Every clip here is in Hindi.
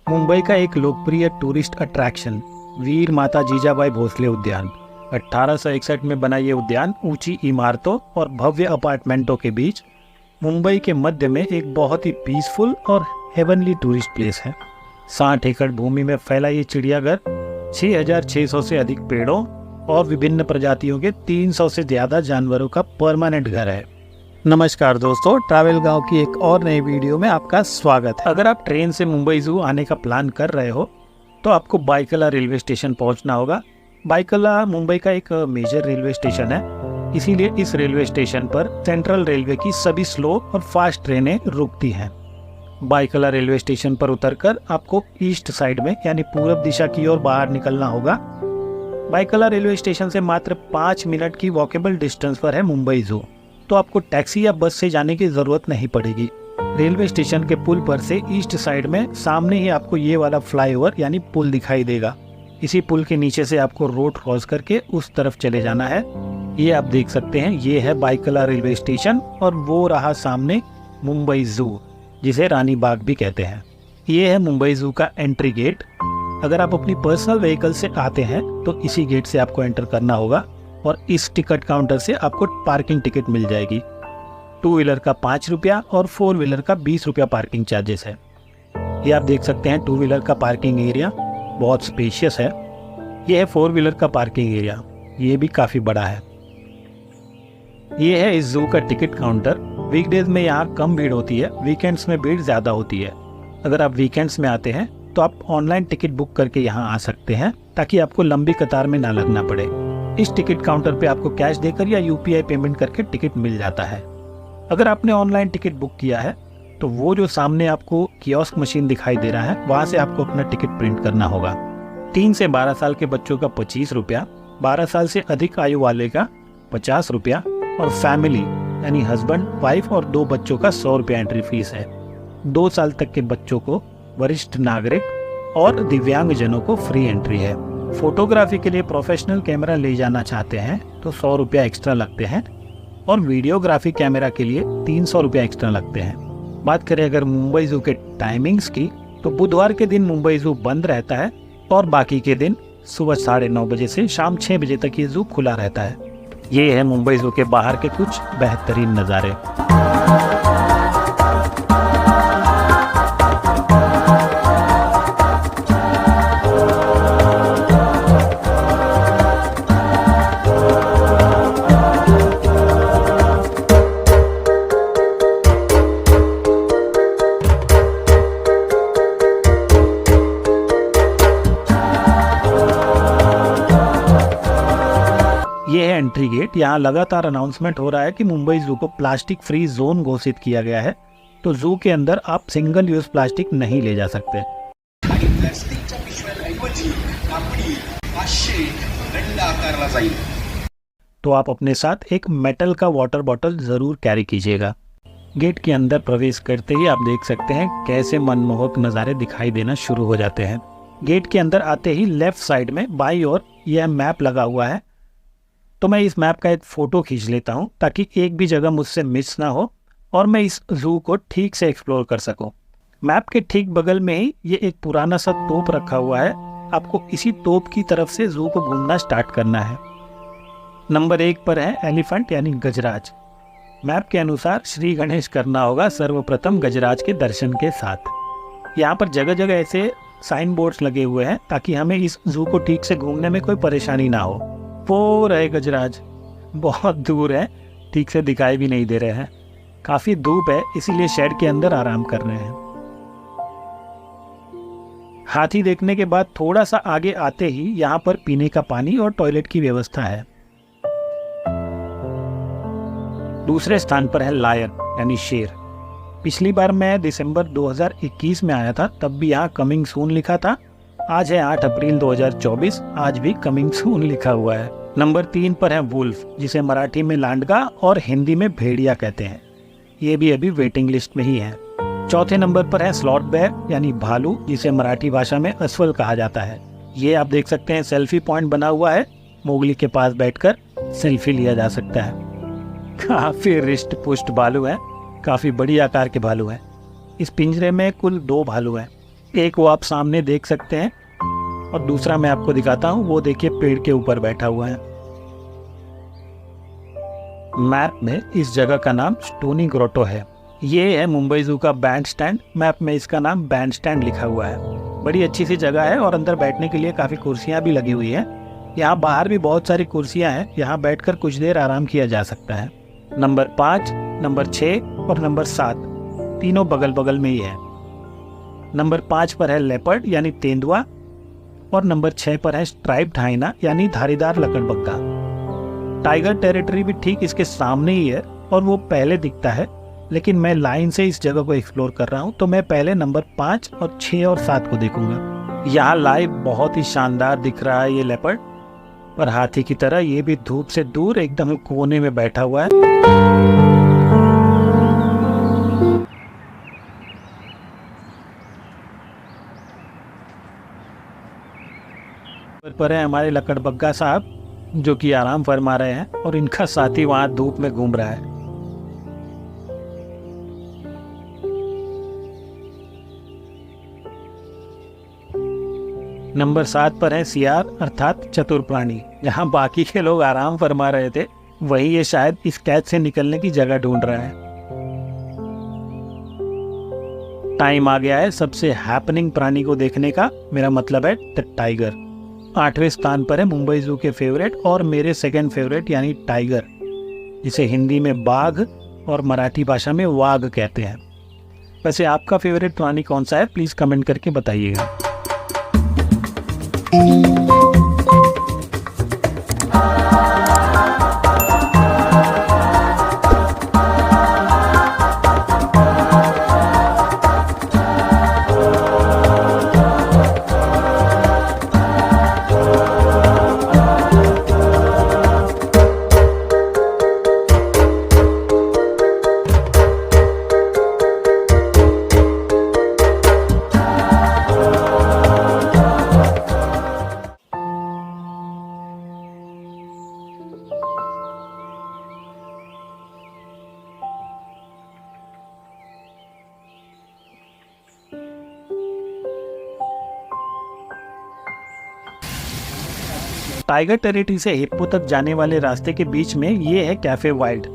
मुंबई का एक लोकप्रिय टूरिस्ट अट्रैक्शन वीर माता जीजाबाई भोसले उद्यान। 1861 में बना ये उद्यान ऊंची इमारतों और भव्य अपार्टमेंटों के बीच मुंबई के मध्य में एक बहुत ही पीसफुल और हेवनली टूरिस्ट प्लेस है। 60 एकड़ भूमि में फैला ये चिड़ियाघर 6600 से अधिक पेड़ों और विभिन्न प्रजातियों के 300 से ज्यादा जानवरों का परमानेंट घर है। नमस्कार दोस्तों, ट्रैवल गांव की एक और नई वीडियो में आपका स्वागत है। अगर आप ट्रेन से मुंबई जू आने का प्लान कर रहे हो तो आपको बाईकला रेलवे स्टेशन पहुंचना होगा। बाईकला मुंबई का एक मेजर रेलवे स्टेशन है, इसीलिए इस रेलवे स्टेशन पर सेंट्रल रेलवे की सभी स्लो और फास्ट ट्रेनें रुकती हैं। बाईकला रेलवे स्टेशन पर उतरकर आपको ईस्ट साइड में यानी पूरब दिशा की ओर बाहर निकलना होगा। बाईकला रेलवे स्टेशन से मात्र 5 मिनट की वॉकेबल डिस्टेंस पर है मुंबई जू, तो आपको टैक्सी या बस से जाने की जरूरत नहीं पड़ेगी। रेलवे स्टेशन के पुल पर से ईस्ट साइड में सामने ही आपको ये वाला फ्लाईओवर यानी पुल दिखाई देगा। इसी पुल के नीचे से आपको रोड क्रॉस करके उस तरफ चले जाना है। ये आप देख सकते हैं, ये है बाईकला रेलवे स्टेशन और वो रहा सामने मुंबई जू, जिसे रानी बाग भी कहते हैं। ये है मुंबई जू का एंट्री गेट। अगर आप अपनी पर्सनल व्हीकल से आते हैं तो इसी गेट से आपको एंटर करना होगा और इस टिकट काउंटर से आपको पार्किंग टिकट मिल जाएगी। 2 व्हीलर का 5 रुपया और 4 व्हीलर का 20 रुपया पार्किंग चार्जेस है। ये आप देख सकते हैं 2 व्हीलर का पार्किंग एरिया बहुत स्पेशियस है। ये है 4 व्हीलर का पार्किंग एरिया, ये भी काफ़ी बड़ा है। ये है इस जू का टिकट काउंटर। वीकडेज में यहाँ कम भीड़ होती है, वीकेंड्स में भीड़ ज़्यादा होती है। अगर आप वीकेंड्स में आते हैं तो आप ऑनलाइन टिकट बुक करके यहाँ आ सकते हैं ताकि आपको लंबी कतार में ना लगना पड़े। इस टिकट काउंटर पे आपको कैश देकर या यूपीआई पेमेंट करके टिकट मिल जाता है। अगर आपने ऑनलाइन टिकट बुक किया है तो वो जो सामने आपको कियोस्क मशीन दिखाई दे रहा है, वहाँ से आपको अपना टिकट प्रिंट करना होगा। 3 से 12 साल के बच्चों का 25 रुपया, 12 साल से अधिक आयु वाले का 50 रुपया और फैमिली यानी हस्बैंड, वाइफ और 2 बच्चों का 100 रुपया एंट्री फीस है। 2 साल तक के बच्चों को, वरिष्ठ नागरिक और दिव्यांग जनों को फ्री एंट्री है। फोटोग्राफी के लिए प्रोफेशनल कैमरा ले जाना चाहते हैं तो 100 रुपया एक्स्ट्रा लगते हैं और वीडियोग्राफी कैमरा के लिए 300 रुपया एक्स्ट्रा लगते हैं। बात करें अगर मुंबई जू के टाइमिंग्स की तो बुधवार के दिन मुंबई जू बंद रहता है और बाकी के दिन सुबह 9:30 बजे से शाम 6 बजे तक ये जू खुला रहता है। ये है मुंबई जू के बाहर के कुछ बेहतरीन नज़ारे। ये है एंट्री गेट। यहाँ लगातार अनाउंसमेंट हो रहा है कि मुंबई जू को प्लास्टिक फ्री जोन घोषित किया गया है, तो जू के अंदर आप सिंगल यूज प्लास्टिक नहीं ले जा सकते। तो आप अपने साथ एक मेटल का वाटर बॉटल जरूर कैरी कीजिएगा। गेट के अंदर प्रवेश करते ही आप देख सकते हैं कैसे मनमोहक नज़ारे दिखाई देना शुरू हो जाते हैं। गेट के अंदर आते ही लेफ्ट साइड में बाईं ओर यह मैप लगा हुआ है, तो मैं इस मैप का एक फ़ोटो खींच लेता हूं ताकि एक भी जगह मुझसे मिस ना हो और मैं इस जू को ठीक से एक्सप्लोर कर सकूं। मैप के ठीक बगल में ही ये एक पुराना सा तोप रखा हुआ है। आपको इसी तोप की तरफ से जू को घूमना स्टार्ट करना है। नंबर 1 पर है एलिफेंट यानी गजराज। मैप के अनुसार श्री गणेश करना होगा सर्वप्रथम गजराज के दर्शन के साथ। यहाँ पर जगह जगह ऐसे साइन बोर्ड्स लगे हुए हैं ताकि हमें इस जू को ठीक से घूमने में कोई परेशानी ना हो। वो रहे गजराज, बहुत दूर है, ठीक से दिखाई भी नहीं दे रहे हैं। काफी धूप है इसीलिए शेड के अंदर आराम कर रहे हैं। हाथी देखने के बाद थोड़ा सा आगे आते ही यहाँ पर पीने का पानी और टॉयलेट की व्यवस्था है। दूसरे स्थान पर है लायन यानी शेर। पिछली बार मैं दिसंबर 2021 में आया था, तब भी यहाँ कमिंग सून लिखा था। आज है 8 अप्रैल 2024, आज भी कमिंग सून लिखा हुआ है। नंबर 3 पर है वुल्फ, जिसे मराठी में लांडगा और हिंदी में भेड़िया कहते हैं। ये भी अभी वेटिंग लिस्ट में ही है। चौथे नंबर पर है स्लॉथ बेयर यानी भालू, जिसे मराठी भाषा में अस्वल कहा जाता है। ये आप देख सकते हैं सेल्फी पॉइंट बना हुआ है, मोगली के पास बैठकर सेल्फी लिया जा सकता है। काफी रिष्ट पुष्ट भालू है, काफी बड़ी आकार के भालू हैं। इस पिंजरे में कुल 2 भालू हैं। एक वो आप सामने देख सकते हैं और दूसरा मैं आपको दिखाता हूँ, वो देखिए पेड़ के ऊपर बैठा हुआ है। मैप में इस जगह का नाम स्टोनी ग्रोटो है। ये है मुंबई जू का बैंड स्टैंड। मैप में इसका नाम बैंड स्टैंड लिखा हुआ है। बड़ी अच्छी सी जगह है और अंदर बैठने के लिए काफ़ी कुर्सियाँ भी लगी हुई हैं। यहाँ बाहर भी बहुत सारी कुर्सियाँ हैं, यहाँ बैठकर कुछ देर आराम किया जा सकता है। नंबर 5, नंबर 6 और नंबर 7 तीनों बगल बगल में ही है। नंबर 5 पर है लेपर्ड यानी तेंदुआ और नंबर 6 पर है स्ट्राइप्ड हाइना यानी धारीदार लकड़बग्गा। टाइगर टेरिटरी भी ठीक इसके सामने ही है और वो पहले दिखता है, लेकिन मैं लाइन से इस जगह को एक्सप्लोर कर रहा हूँ, तो मैं पहले नंबर 5 और 6 और 7 को देखूंगा। यहाँ लाइव बहुत ही शानदार दिख रहा है ये लेपर्ड, पर हाथी की तरह ये भी धूप से दूर एकदम कोने में बैठा हुआ है। पर है हमारे लकड़बग्गा साहब जो कि आराम फरमा रहे हैं और इनका साथी वहां धूप में घूम रहा है। नंबर 7 पर है सियार अर्थात चतुर प्राणी। जहां बाकी के लोग आराम फरमा रहे थे, वहीं ये शायद इस कैद से निकलने की जगह ढूंढ रहा है। टाइम आ गया है सबसे हैपनिंग प्राणी को देखने का, मेरा मतलब है द टाइगर। 8वें स्थान पर है मुंबई जू के फेवरेट और मेरे सेकंड फेवरेट यानी टाइगर, जिसे हिंदी में बाघ और मराठी भाषा में वाघ कहते हैं। वैसे आपका फेवरेट प्राणी कौन सा है, प्लीज कमेंट करके बताइएगा। टाइगर टेरिटरी से हिप्पो तक जाने वाले रास्ते के बीच में ये है कैफे वाइल्ड।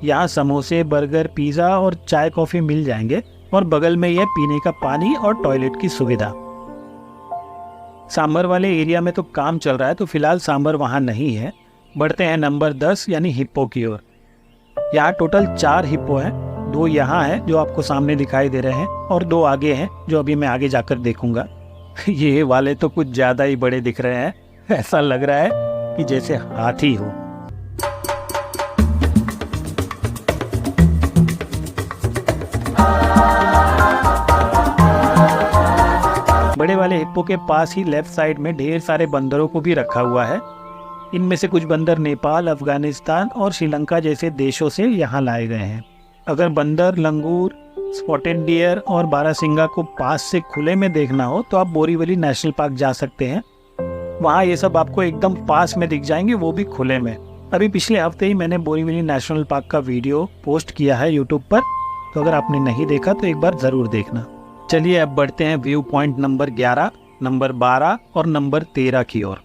यहाँ समोसे, बर्गर, पिज़्ज़ा और चाय कॉफ़ी मिल जाएंगे और बगल में ये पीने का पानी और टॉयलेट की सुविधा। सांबर वाले एरिया में तो काम चल रहा है, तो फिलहाल सांबर वहाँ नहीं है। बढ़ते हैं नंबर 10 यानी हिप्पो की ओर। यहाँ टोटल 4 हिप्पो हैं। 2 यहाँ हैं जो आपको सामने दिखाई दे रहे हैं और 2 आगे हैं जो अभी मैं आगे जाकर देखूंगा। ये वाले तो कुछ ज़्यादा ही बड़े दिख रहे हैं, ऐसा लग रहा है कि जैसे हाथी हो। बड़े वाले हिप्पो के पास ही लेफ्ट साइड में ढेर सारे बंदरों को भी रखा हुआ है। इनमें से कुछ बंदर नेपाल, अफगानिस्तान और श्रीलंका जैसे देशों से यहाँ लाए गए हैं। अगर बंदर, लंगूर, स्पॉटेड डियर और बारहसिंगा को पास से खुले में देखना हो तो आप बोरीवली नेशनल पार्क जा सकते हैं। वहाँ ये सब आपको एकदम पास में दिख जाएंगे, वो भी खुले में। अभी पिछले हफ्ते ही मैंने बोरीवली नेशनल पार्क का वीडियो पोस्ट किया है यूट्यूब पर, तो अगर आपने नहीं देखा तो एक बार ज़रूर देखना। चलिए अब बढ़ते हैं व्यू पॉइंट नंबर 11, नंबर 12 और नंबर 13 की ओर।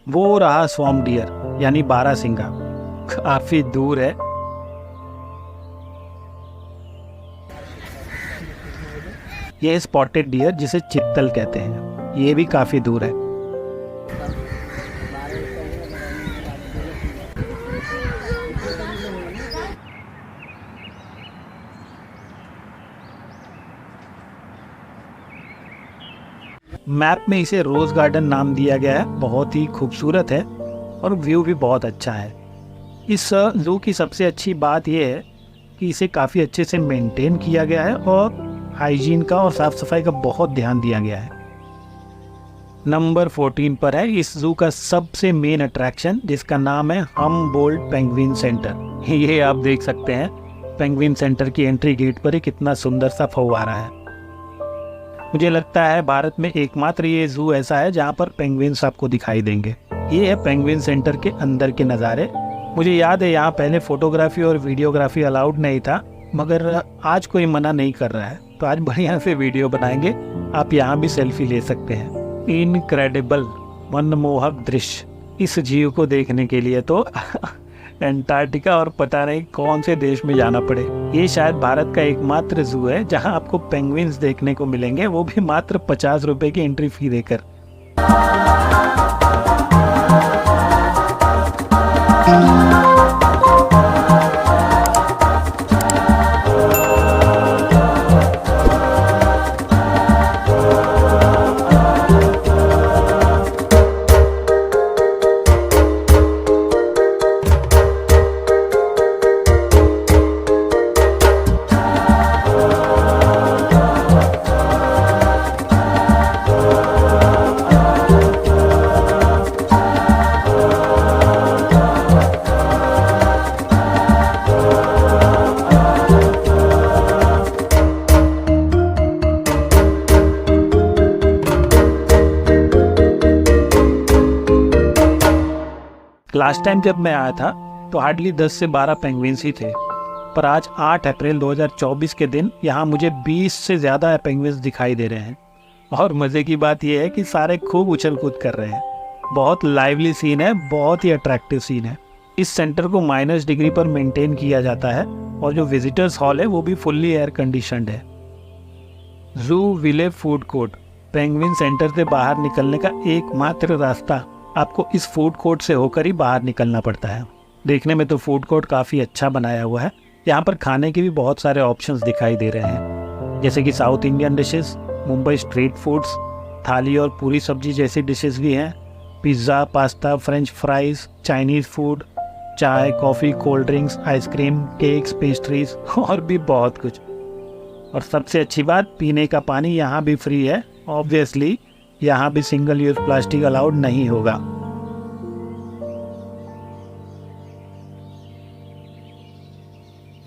वो रहा स्वॉम्प डियर यानी बारहसिंगा, काफी दूर है। यह स्पॉटेड डियर जिसे चित्तल कहते हैं, ये भी काफी दूर है। मैप में इसे रोज गार्डन नाम दिया गया है। बहुत ही खूबसूरत है और व्यू भी बहुत अच्छा है। इस जू की सबसे अच्छी बात यह है कि इसे काफ़ी अच्छे से मेंटेन किया गया है और हाइजीन का और साफ़ सफाई का बहुत ध्यान दिया गया है। नंबर 14 पर है इस जू का सबसे मेन अट्रैक्शन, जिसका नाम है हमबोल्ट पेंगुइन सेंटर। ये आप देख सकते हैं, पेंगुइन सेंटर की एंट्री गेट पर ही कितना सुंदर सा फव्वारा है। मुझे लगता है भारत में एकमात्र ये जू ऐसा है जहाँ पर पेंगुइन्स आपको दिखाई देंगे। ये है पेंगुइन सेंटर के अंदर के नज़ारे। मुझे याद है यहाँ पहले फोटोग्राफी और वीडियोग्राफी अलाउड नहीं था, मगर आज कोई मना नहीं कर रहा है, तो आज बढ़िया से वीडियो बनाएंगे, आप यहाँ भी सेल्फी ले सकते हैं। इनक्रेडिबल, मनमोहक दृश्य। इस जीव को देखने के लिए तो अंटार्कटिका और पता नहीं कौन से देश में जाना पड़े। ये शायद भारत का एकमात्र जू है जहां आपको पेंगुइन्स देखने को मिलेंगे, वो भी मात्र 50 रुपए की एंट्री फी देकर। लास्ट टाइम जब मैं आया था तो हार्डली 10 से 12 पेंगुइन्स ही थे, पर आज 8 अप्रैल 2024 के दिन यहाँ मुझे 20 से ज़्यादा पेंगुइन्स दिखाई दे रहे हैं। और मज़े की बात यह है कि सारे खूब उछल कूद कर रहे हैं। बहुत लाइवली सीन है, बहुत ही अट्रैक्टिव सीन है। इस सेंटर को -डिग्री पर मेंटेन किया जाता है और जो विजिटर्स हॉल है वो भी फुल्ली एयर कंडीशनड है। जू विले फूड कोर्ट, पेंगुइन सेंटर से बाहर निकलने का एकमात्र रास्ता आपको इस फूड कोर्ट से होकर ही बाहर निकलना पड़ता है। देखने में तो फूड कोर्ट काफ़ी अच्छा बनाया हुआ है। यहाँ पर खाने के भी बहुत सारे ऑप्शंस दिखाई दे रहे हैं, जैसे कि South Indian dishes, Mumbai street foods, thali और पूरी सब्जी जैसी डिशेस भी हैं, pizza, pasta, French fries, Chinese food, चाय, coffee, cold drinks, ice cream, cakes, pastries और भी बहुत कुछ। और सबसे अच्छी बात, पीने का पानी यहाँ भी फ्री है। ऑब्वियसली यहाँ भी सिंगल यूज प्लास्टिक अलाउड नहीं होगा।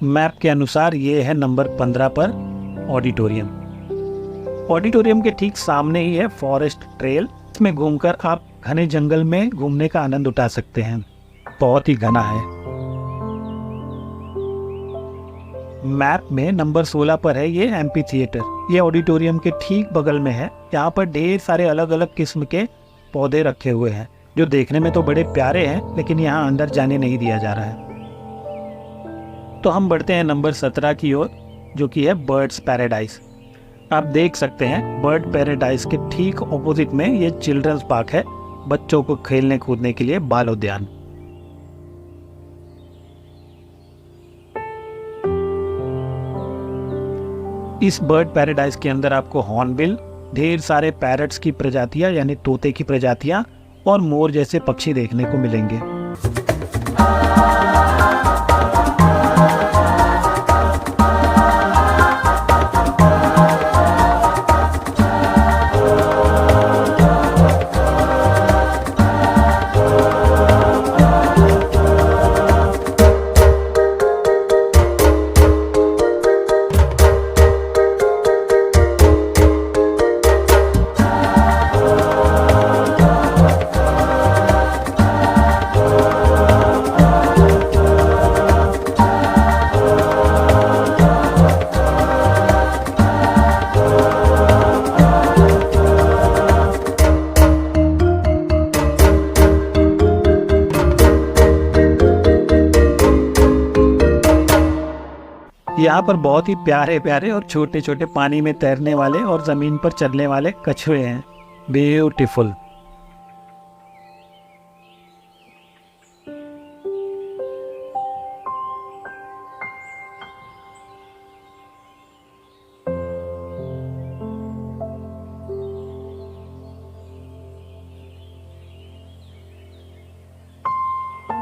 मैप के अनुसार ये है नंबर 15 पर ऑडिटोरियम। ऑडिटोरियम के ठीक सामने ही है फॉरेस्ट ट्रेल। इसमें घूमकर आप घने जंगल में घूमने का आनंद उठा सकते हैं। बहुत ही घना है। मैप में नंबर 16 पर है ये एम्पी थिएटर। ये ऑडिटोरियम के ठीक बगल में है। यहाँ पर ढेर सारे अलग अलग किस्म के पौधे रखे हुए हैं जो देखने में तो बड़े प्यारे हैं, लेकिन यहाँ अंदर जाने नहीं दिया जा रहा है। तो हम बढ़ते हैं नंबर 17 की ओर, जो कि है बर्ड्स पैराडाइज। आप देख सकते हैं बर्ड पैराडाइज के ठीक ऑपोजिट में ये चिल्ड्रंस पार्क है, बच्चों को खेलने कूदने के लिए बाल उद्यान। इस बर्ड पैराडाइज के अंदर आपको हॉर्नबिल, ढेर सारे पैरट्स की प्रजातियां यानी तोते की प्रजातियां और मोर जैसे पक्षी देखने को मिलेंगे। यहाँ पर बहुत ही प्यारे प्यारे और छोटे छोटे पानी में तैरने वाले और जमीन पर चलने वाले कछुए हैं। ब्यूटीफुल।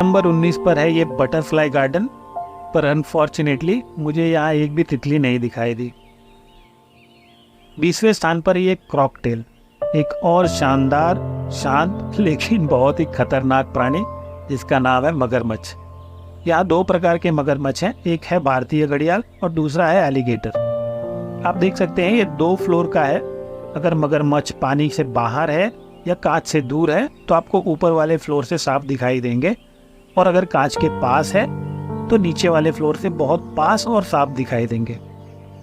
नंबर 19 पर है ये बटरफ्लाई गार्डन, पर अनफॉर्चुनेटली मुझे यहाँ एक भी तितली नहीं दिखाई दी। 20वें स्थान पर ये क्रॉकटेल, एक और शानदार, शांत लेकिन बहुत ही खतरनाक प्राणी जिसका नाम है मगरमच्छ। यहाँ 2 प्रकार के मगरमच्छ हैं, एक है भारतीय घड़ियाल और दूसरा है एलिगेटर। आप देख सकते हैं ये 2 फ्लोर का है। अगर मगरमच्छ पानी से बाहर है या कांच से दूर है तो आपको ऊपर वाले फ्लोर से साफ दिखाई देंगे, और अगर कांच के पास है तो नीचे वाले फ्लोर से बहुत पास और साफ दिखाई देंगे।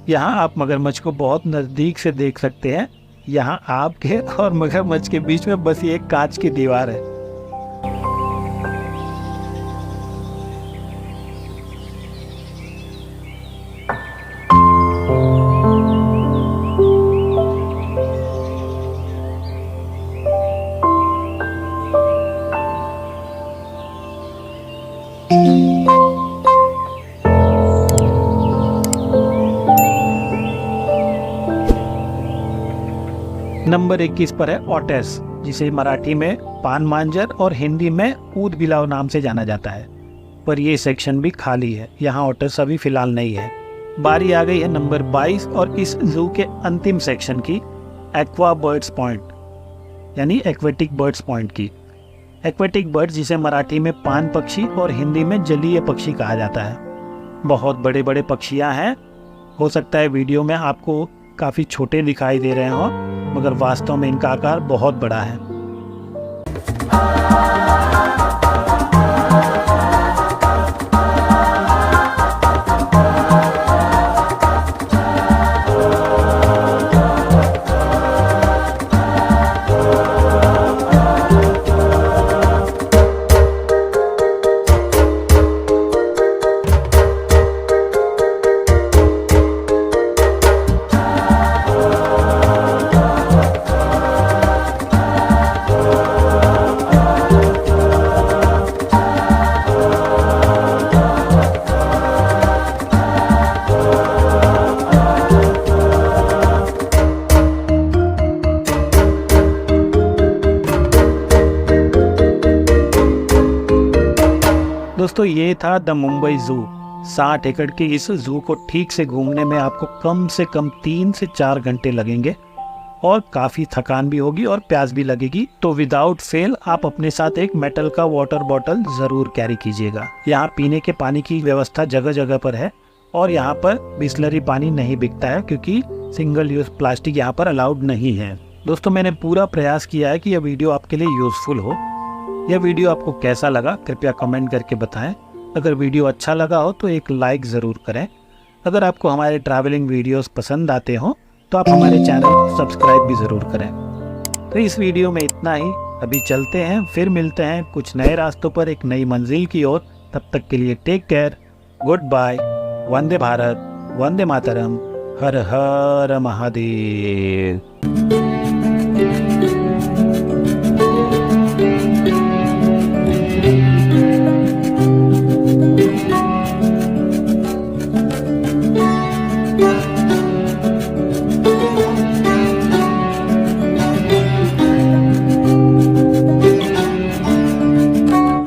यहाँ आप मगरमच्छ को बहुत नज़दीक से देख सकते हैं। यहाँ आपके और मगरमच्छ के बीच में बस ये एक कांच की दीवार है। नंबर 21 पर है ओटिस, जिसे मराठी में पान मांजर और हिंदी में ऊद बिलाव नाम से जाना जाता है, पर ये सेक्शन भी खाली है। यहाँ ओटिस अभी फिलहाल नहीं है। बारी आ गई है नंबर 22 और इस जू के अंतिम सेक्शन की, एक्वा बर्ड्स पॉइंट, यानी एक्वेटिक बर्ड्स पॉइंट की। एक्वेटिक बर्ड्स, जिसे मराठी में पान पक्षी और हिंदी में जलीय पक्षी कहा जाता है। बहुत बड़े बड़े पक्षियाँ हैं। हो सकता है वीडियो में आपको काफ़ी छोटे दिखाई दे रहे हों, मगर वास्तव में इनका आकार बहुत बड़ा है। दोस्तों, ये था द मुंबई जू। 60 एकड़ के इस जू को ठीक से घूमने में आपको कम से कम 3 से 4 घंटे लगेंगे और काफ़ी थकान भी होगी और प्यास भी लगेगी। तो विदाउट फेल आप अपने साथ एक मेटल का वाटर बॉटल ज़रूर कैरी कीजिएगा। यहाँ पीने के पानी की व्यवस्था जगह जगह पर है और यहाँ पर बिस्लरी पानी नहीं बिकता है, क्योंकि सिंगल यूज़ प्लास्टिक यहाँ पर अलाउड नहीं है। दोस्तों, मैंने पूरा प्रयास किया है कि यह वीडियो आपके लिए यूज़फुल हो। यह वीडियो आपको कैसा लगा कृपया कमेंट करके बताएं। अगर वीडियो अच्छा लगा हो तो एक लाइक ज़रूर करें। अगर आपको हमारे ट्रैवलिंग वीडियोस पसंद आते हो तो आप हमारे चैनल को सब्सक्राइब भी ज़रूर करें। तो इस वीडियो में इतना ही। अभी चलते हैं, फिर मिलते हैं कुछ नए रास्तों पर एक नई मंजिल की ओर। तब तक के लिए take care, good bye, Vande Bharat, Vande Mataram, हर हर महादेव।